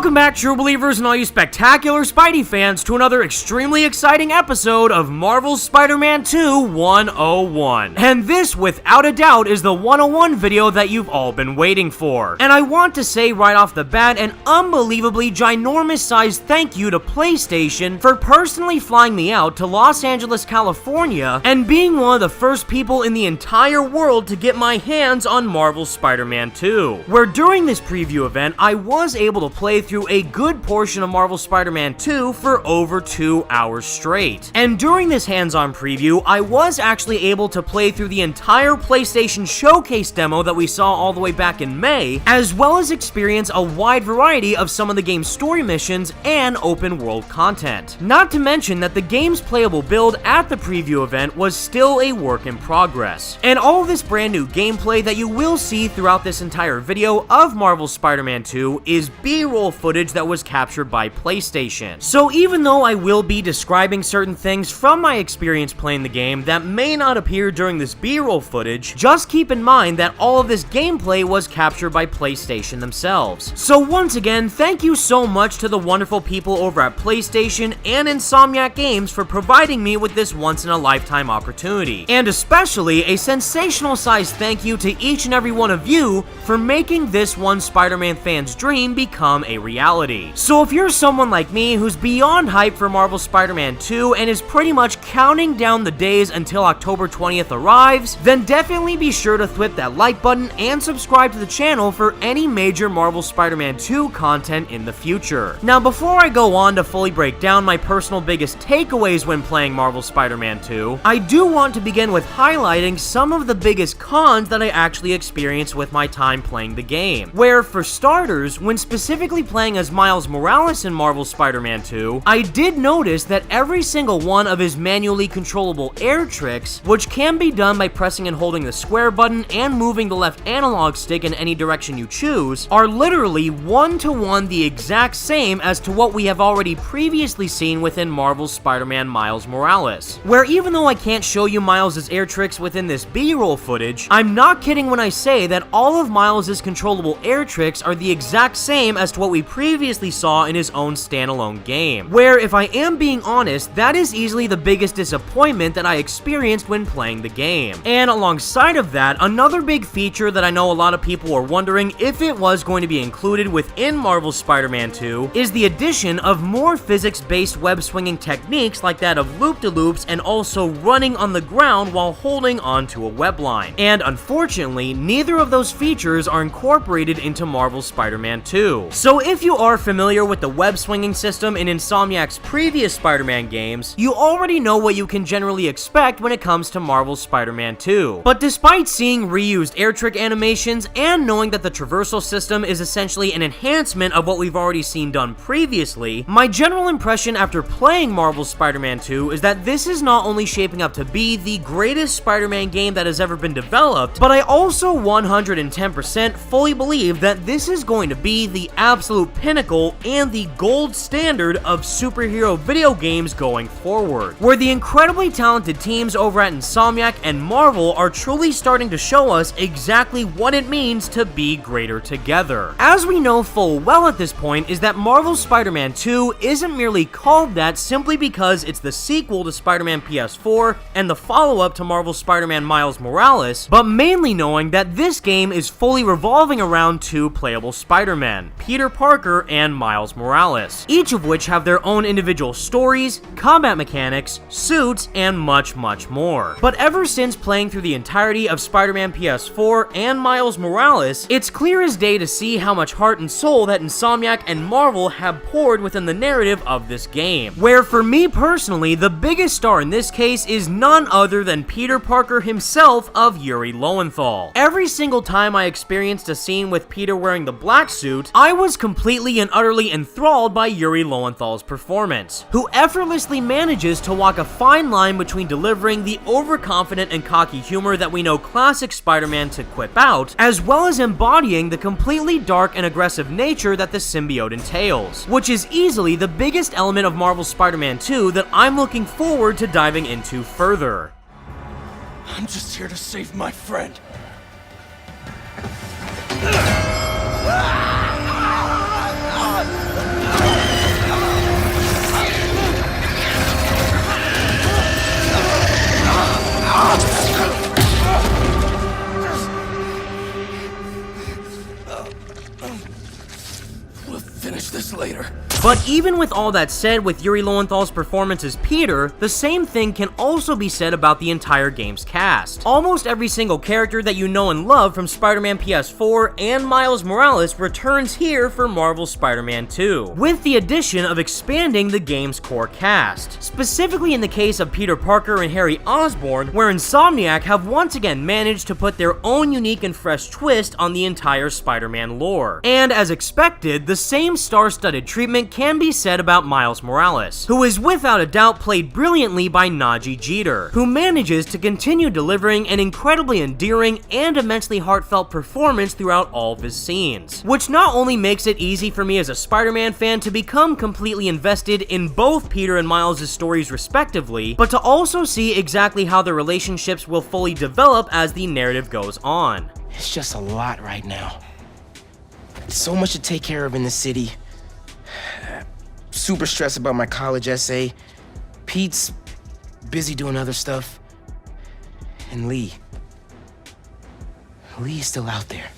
Welcome back, true believers and all you spectacular Spidey fans, to another extremely exciting episode of Marvel's Spider-Man 2 101. And this, without a doubt, is the 101 video that you've all been waiting for. And I want to say right off the bat an unbelievably ginormous sized thank you to PlayStation for personally flying me out to Los Angeles, California, and being one of the first people in the entire world to get my hands on Marvel's Spider-Man 2. Where during this preview event, I was able to play through a good portion of Marvel's Spider-Man 2 for over 2 hours straight. And during this hands-on preview, I was actually able to play through the entire PlayStation Showcase demo that we saw all the way back in May, as well as experience a wide variety of some of the game's story missions and open world content. Not to mention that the game's playable build at the preview event was still a work in progress. And all of this brand new gameplay that you will see throughout this entire video of Marvel's Spider-Man 2 is B-roll footage that was captured by PlayStation. So even though I will be describing certain things from my experience playing the game that may not appear during this B-roll footage, just keep in mind that all of this gameplay was captured by PlayStation themselves. So once again, thank you so much to the wonderful people over at PlayStation and Insomniac Games for providing me with this once-in-a-lifetime opportunity. And especially a sensational-sized thank you to each and every one of you for making this one Spider-Man fan's dream become a reality. So if you're someone like me who's beyond hype for Marvel's Spider-Man 2 and is pretty much counting down the days until October 20th arrives, then definitely be sure to thwip that like button and subscribe to the channel for any major Marvel Spider-Man 2 content in the future. Now before I go on to fully break down my personal biggest takeaways when playing Marvel Spider-Man 2, I do want to begin with highlighting some of the biggest cons that I actually experienced with my time playing the game. Where, for starters, when specifically playing as Miles Morales in Marvel's Spider-Man 2, I did notice that every single one of his manually controllable air tricks, which can be done by pressing and holding the square button and moving the left analog stick in any direction you choose, are literally one-to-one the exact same as to what we have already previously seen within Marvel's Spider-Man Miles Morales. Where even though I can't show you Miles' air tricks within this B-roll footage, I'm not kidding when I say that all of Miles' controllable air tricks are the exact same as to what we previously saw in his own standalone game. Where, if I am being honest, that is easily the biggest disappointment that I experienced when playing the game. And alongside of that, another big feature that I know a lot of people were wondering if it was going to be included within Marvel's Spider-Man 2 is the addition of more physics-based web-swinging techniques like that of loop-de-loops and also running on the ground while holding onto a web line. And unfortunately, neither of those features are incorporated into Marvel's Spider-Man 2. So if you are familiar with the web-swinging system in Insomniac's previous Spider-Man games, you already know what you can generally expect when it comes to Marvel's Spider-Man 2. But despite seeing reused air trick animations and knowing that the Traversal system is essentially an enhancement of what we've already seen done previously, my general impression after playing Marvel's Spider-Man 2 is that this is not only shaping up to be the greatest Spider-Man game that has ever been developed, but I also 110% fully believe that this is going to be the absolute pinnacle and the gold standard of superhero video games going forward, where the incredibly talented teams over at Insomniac and Marvel are truly starting to show us exactly what it means to be greater together. As we know full well at this point is that Marvel's Spider-Man 2 isn't merely called that simply because it's the sequel to Spider-Man PS4 and the follow-up to Marvel's Spider-Man Miles Morales, but mainly knowing that this game is fully revolving around two playable Spider-Men, Peter Parker and Miles Morales, each of which have their own individual stories, combat mechanics, suits, and much more. But ever since playing through the entirety of Spider-Man PS4 and Miles Morales, it's clear as day to see how much heart and soul that Insomniac and Marvel have poured within the narrative of this game. Where for me personally, the biggest star in this case is none other than Peter Parker himself of Yuri Lowenthal. Every single time I experienced a scene with Peter wearing the black suit, I was completely and utterly enthralled by Yuri Lowenthal's performance, who effortlessly manages to walk a fine line between delivering the overconfident and cocky humor that we know classic Spider-Man to quip out, as well as embodying the completely dark and aggressive nature that the symbiote entails, which is easily the biggest element of Marvel's Spider-Man 2 that I'm looking forward to diving into further. I'm just here to save my friend. But even with all that said, with Yuri Lowenthal's performance as Peter, the same thing can also be said about the entire game's cast. Almost every single character that you know and love from Spider-Man PS4 and Miles Morales returns here for Marvel's Spider-Man 2, with the addition of expanding the game's core cast. Specifically in the case of Peter Parker and Harry Osborn, where Insomniac have once again managed to put their own unique and fresh twist on the entire Spider-Man lore. And as expected, the same star-studded treatment can be said about Miles Morales, who is without a doubt played brilliantly by Najee Jeter, who manages to continue delivering an incredibly endearing and immensely heartfelt performance throughout all of his scenes, which not only makes it easy for me as a Spider-Man fan to become completely invested in both Peter and Miles' stories respectively, but to also see exactly how their relationships will fully develop as the narrative goes on. It's just a lot right now. So much to take care of in the city. Super stressed about my college essay. Pete's busy doing other stuff. And Lee's still out there.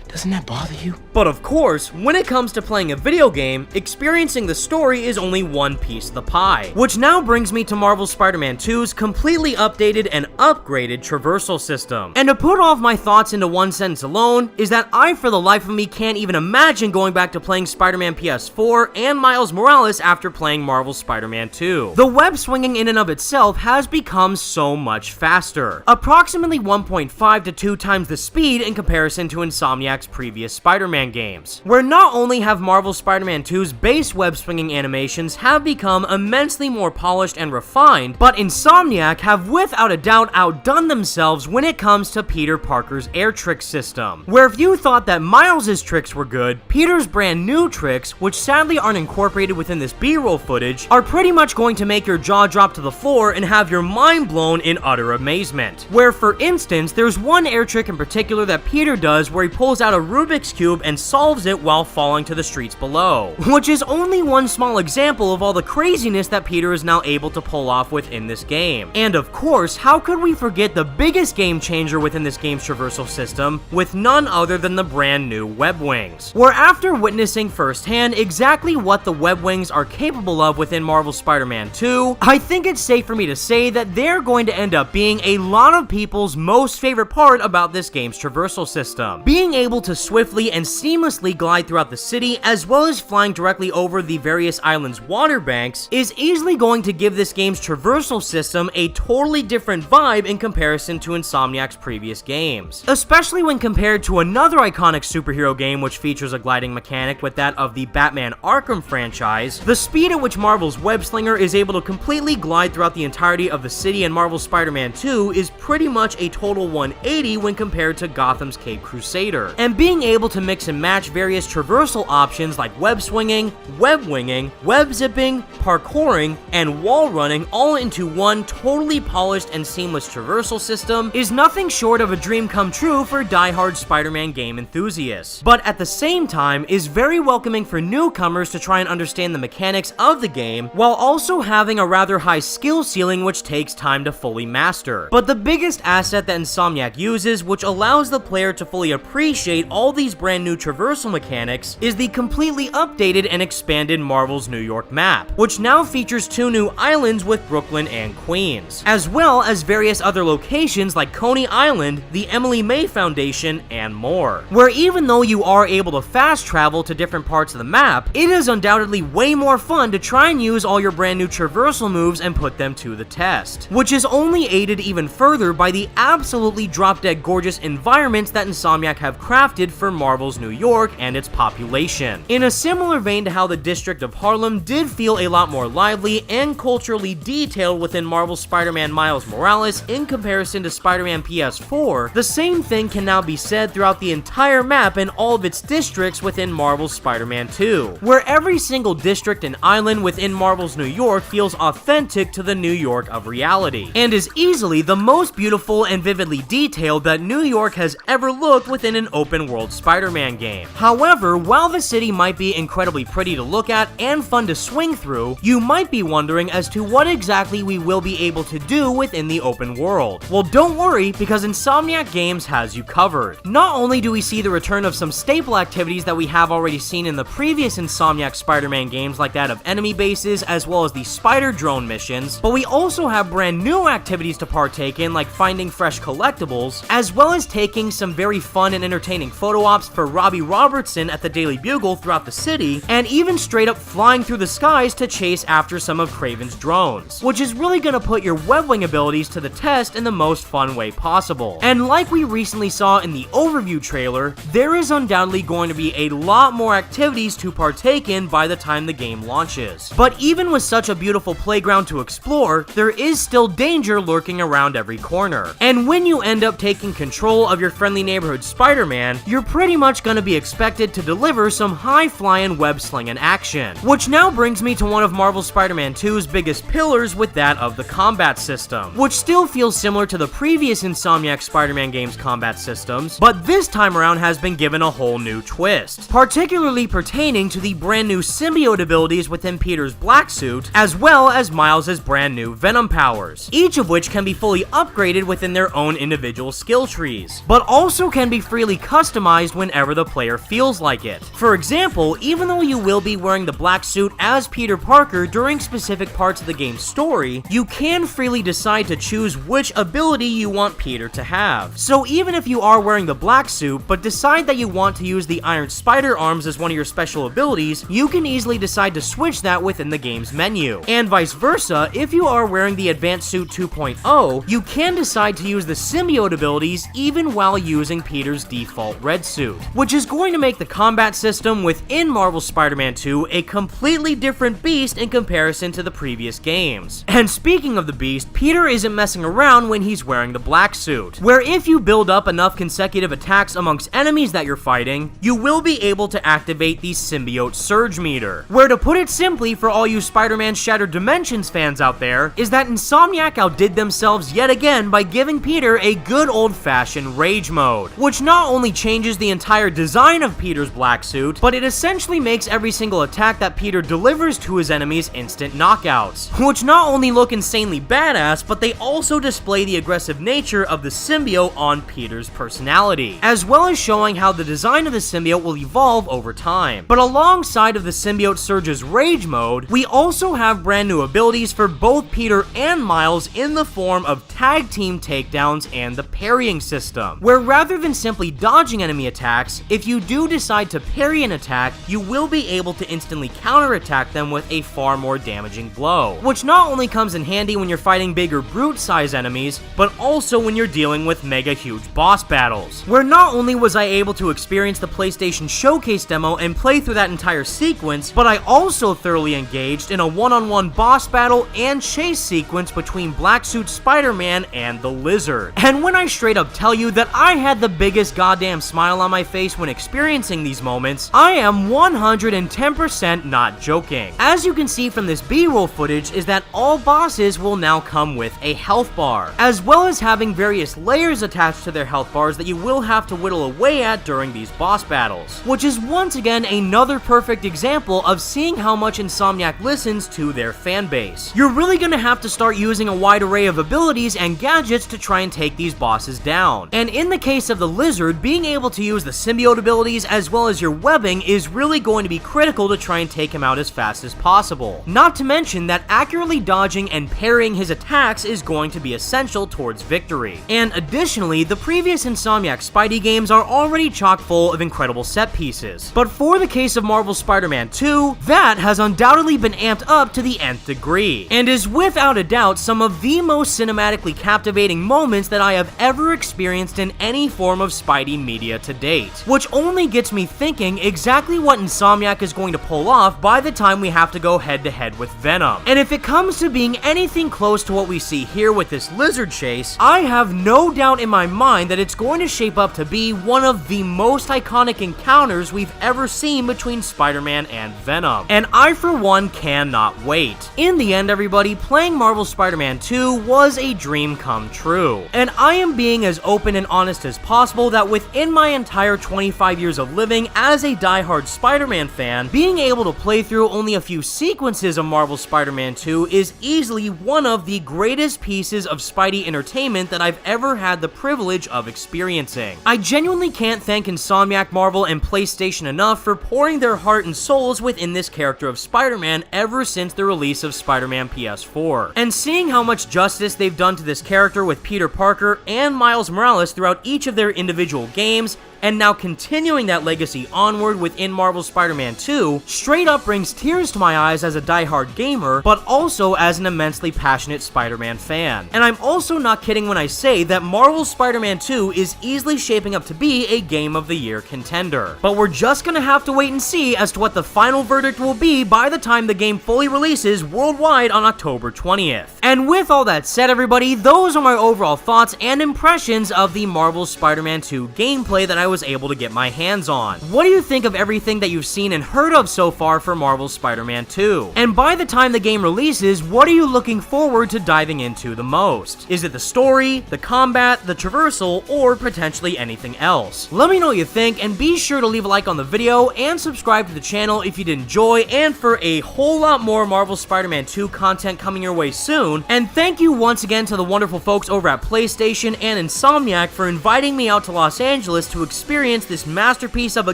Doesn't that bother you? But of course, when it comes to playing a video game, experiencing the story is only one piece of the pie. Which now brings me to Marvel's Spider-Man 2's completely updated and upgraded traversal system. And to put all of my thoughts into one sentence alone, is that I for the life of me can't even imagine going back to playing Spider-Man PS4 and Miles Morales after playing Marvel's Spider-Man 2. The web swinging in and of itself has become so much faster. Approximately 1.5 to 2 times the speed in comparison to Insomniac's previous Spider-Man games, where not only have Marvel's Spider-Man 2's base web-swinging animations have become immensely more polished and refined, but Insomniac have without a doubt outdone themselves when it comes to Peter Parker's air trick system, where if you thought that Miles' tricks were good, Peter's brand new tricks, which sadly aren't incorporated within this B-roll footage, are pretty much going to make your jaw drop to the floor and have your mind blown in utter amazement. Where for instance, there's one air trick in particular that Peter does where he pulls out a Rubik's Cube and solves it while falling to the streets below, which is only one small example of all the craziness that Peter is now able to pull off within this game. And of course, how could we forget the biggest game changer within this game's traversal system, with none other than the brand new web wings, where after witnessing firsthand exactly what the web wings are capable of within Marvel's Spider-Man 2, I think it's safe for me to say that they're going to end up being a lot of people's most favorite part about this game's traversal system. Being able to swiftly and seamlessly glide throughout the city, as well as flying directly over the various islands' water banks, is easily going to give this game's traversal system a totally different vibe in comparison to Insomniac's previous games. Especially when compared to another iconic superhero game which features a gliding mechanic with that of the Batman Arkham franchise, the speed at which Marvel's Web-Slinger is able to completely glide throughout the entirety of the city in Marvel's Spider-Man 2 is pretty much a total 180 when compared to Gotham's Caped Crusader. And being able to mix and match various traversal options like web swinging, web winging, web zipping, parkouring, and wall running all into one totally polished and seamless traversal system is nothing short of a dream come true for die-hard Spider-Man game enthusiasts, but at the same time is very welcoming for newcomers to try and understand the mechanics of the game while also having a rather high skill ceiling which takes time to fully master. But the biggest asset that Insomniac uses, which allows the player to fully appreciate all these brand new traversal mechanics, is the completely updated and expanded Marvel's New York map, which now features 2 new islands with Brooklyn and Queens, as well as various other locations like Coney Island, the Emily May Foundation, and more. Where even though you are able to fast travel to different parts of the map, it is undoubtedly way more fun to try and use all your brand new traversal moves and put them to the test, which is only aided even further by the absolutely drop-dead gorgeous environments that Insomniac have crafted for Marvel's New York and its population. In a similar vein to how the District of Harlem did feel a lot more lively and culturally detailed within Marvel's Spider-Man Miles Morales in comparison to Spider-Man PS4, the same thing can now be said throughout the entire map and all of its districts within Marvel's Spider-Man 2, where every single district and island within Marvel's New York feels authentic to the New York of reality, and is easily the most beautiful and vividly detailed that New York has ever looked within an open open-world Spider-Man game. However, while the city might be incredibly pretty to look at and fun to swing through, you might be wondering as to what exactly we will be able to do within the open world. Well, don't worry, because Insomniac Games has you covered. Not only do we see the return of some staple activities that we have already seen in the previous Insomniac Spider-Man games, like that of enemy bases as well as the spider drone missions, but we also have brand new activities to partake in, like finding fresh collectibles, as well as taking some very fun and entertaining photo ops for Robbie Robertson at the Daily Bugle throughout the city, and even straight up flying through the skies to chase after some of Kraven's drones, which is really gonna put your webwing abilities to the test in the most fun way possible. And like we recently saw in the overview trailer, there is undoubtedly going to be a lot more activities to partake in by the time the game launches. But even with such a beautiful playground to explore, there is still danger lurking around every corner. And when you end up taking control of your friendly neighborhood Spider-Man, you're pretty much gonna be expected to deliver some high-flying web-slinging action. Which now brings me to one of Marvel Spider-Man 2's biggest pillars, with that of the combat system, which still feels similar to the previous Insomniac Spider-Man games' combat systems, but this time around has been given a whole new twist, particularly pertaining to the brand new symbiote abilities within Peter's black suit, as well as Miles' brand new Venom powers, each of which can be fully upgraded within their own individual skill trees, but also can be freely customized whenever the player feels like it. For example, even though you will be wearing the black suit as Peter Parker during specific parts of the game's story, you can freely decide to choose which ability you want Peter to have. So even if you are wearing the black suit, but decide that you want to use the Iron Spider arms as one of your special abilities, you can easily decide to switch that within the game's menu. And vice versa, if you are wearing the Advanced Suit 2.0, you can decide to use the symbiote abilities even while using Peter's default red suit, which is going to make the combat system within Marvel Spider-Man 2 a completely different beast in comparison to the previous games. And speaking of the beast, Peter isn't messing around when he's wearing the black suit, where if you build up enough consecutive attacks amongst enemies that you're fighting, you will be able to activate the symbiote surge meter, where, to put it simply for all you Spider-Man Shattered Dimensions fans out there, is that Insomniac outdid themselves yet again by giving Peter a good old-fashioned rage mode, which not only changes the entire design of Peter's black suit, but it essentially makes every single attack that Peter delivers to his enemies instant knockouts, which not only look insanely badass, but they also display the aggressive nature of the symbiote on Peter's personality, as well as showing how the design of the symbiote will evolve over time. But alongside of the symbiote surge's rage mode, we also have brand new abilities for both Peter and Miles in the form of tag team takedowns and the parrying system, where rather than simply dodging enemy attacks, if you do decide to parry an attack, you will be able to instantly counterattack them with a far more damaging blow, which not only comes in handy when you're fighting bigger brute size enemies, but also when you're dealing with mega huge boss battles, where not only was I able to experience the PlayStation Showcase demo and play through that entire sequence, but I also thoroughly engaged in a one-on-one boss battle and chase sequence between Black Suit Spider-Man and the Lizard. And when I straight up tell you that I had the biggest goddamn smile on my face when experiencing these moments, I am 110% not joking. As you can see from this B-roll footage, is that all bosses will now come with a health bar, as well as having various layers attached to their health bars that you will have to whittle away at during these boss battles, which is once again another perfect example of seeing how much Insomniac listens to their fan base. You're really gonna have to start using a wide array of abilities and gadgets to try and take these bosses down. And in the case of the Lizard, being able to use the symbiote abilities as well as your webbing is really going to be critical to try and take him out as fast as possible. Not to mention that accurately dodging and parrying his attacks is going to be essential towards victory. And additionally, the previous Insomniac Spidey games are already chock full of incredible set pieces, but for the case of Marvel Spider-Man 2, that has undoubtedly been amped up to the nth degree, and is without a doubt some of the most cinematically captivating moments that I have ever experienced in any form of Spidey media to date, which only gets me thinking exactly what Insomniac is going to pull off by the time we have to go head to head with Venom. And if it comes to being anything close to what we see here with this Lizard chase, I have no doubt in my mind that it's going to shape up to be one of the most iconic encounters we've ever seen between Spider-Man and Venom, and I for one cannot wait. In the end, everybody, playing Marvel Spider-Man 2 was a dream come true, and I am being as open and honest as possible that within in my entire 25 years of living as a diehard Spider-Man fan, being able to play through only a few sequences of Marvel's Spider-Man 2 is easily one of the greatest pieces of Spidey entertainment that I've ever had the privilege of experiencing. I genuinely can't thank Insomniac, Marvel, and PlayStation enough for pouring their heart and souls within this character of Spider-Man ever since the release of Spider-Man PS4. And seeing how much justice they've done to this character with Peter Parker and Miles Morales throughout each of their individual games, and now continuing that legacy onward within Marvel's Spider-Man 2, straight up brings tears to my eyes as a diehard gamer, but also as an immensely passionate Spider-Man fan. And I'm also not kidding when I say that Marvel's Spider-Man 2 is easily shaping up to be a Game of the Year contender. But we're just gonna have to wait and see as to what the final verdict will be by the time the game fully releases worldwide on October 20th. And with all that said, everybody, those are my overall thoughts and impressions of the Marvel's Spider-Man 2 gameplay that I was able to get my hands on. What do you think of everything that you've seen and heard of so far for Marvel's Spider-Man 2? And by the time the game releases, what are you looking forward to diving into the most? Is it the story, the combat, the traversal, or potentially anything else? Let me know what you think, and be sure to leave a like on the video and subscribe to the channel if you did enjoy, and for a whole lot more Marvel Spider-Man 2 content coming your way soon. And thank you once again to the wonderful folks over at PlayStation and Insomniac for inviting me out to Los Angeles to experience this masterpiece of a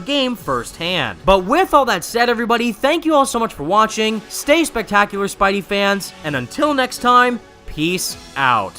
game firsthand. But with all that said, everybody, thank you all so much for watching, stay spectacular, Spidey fans, and until next time, peace out.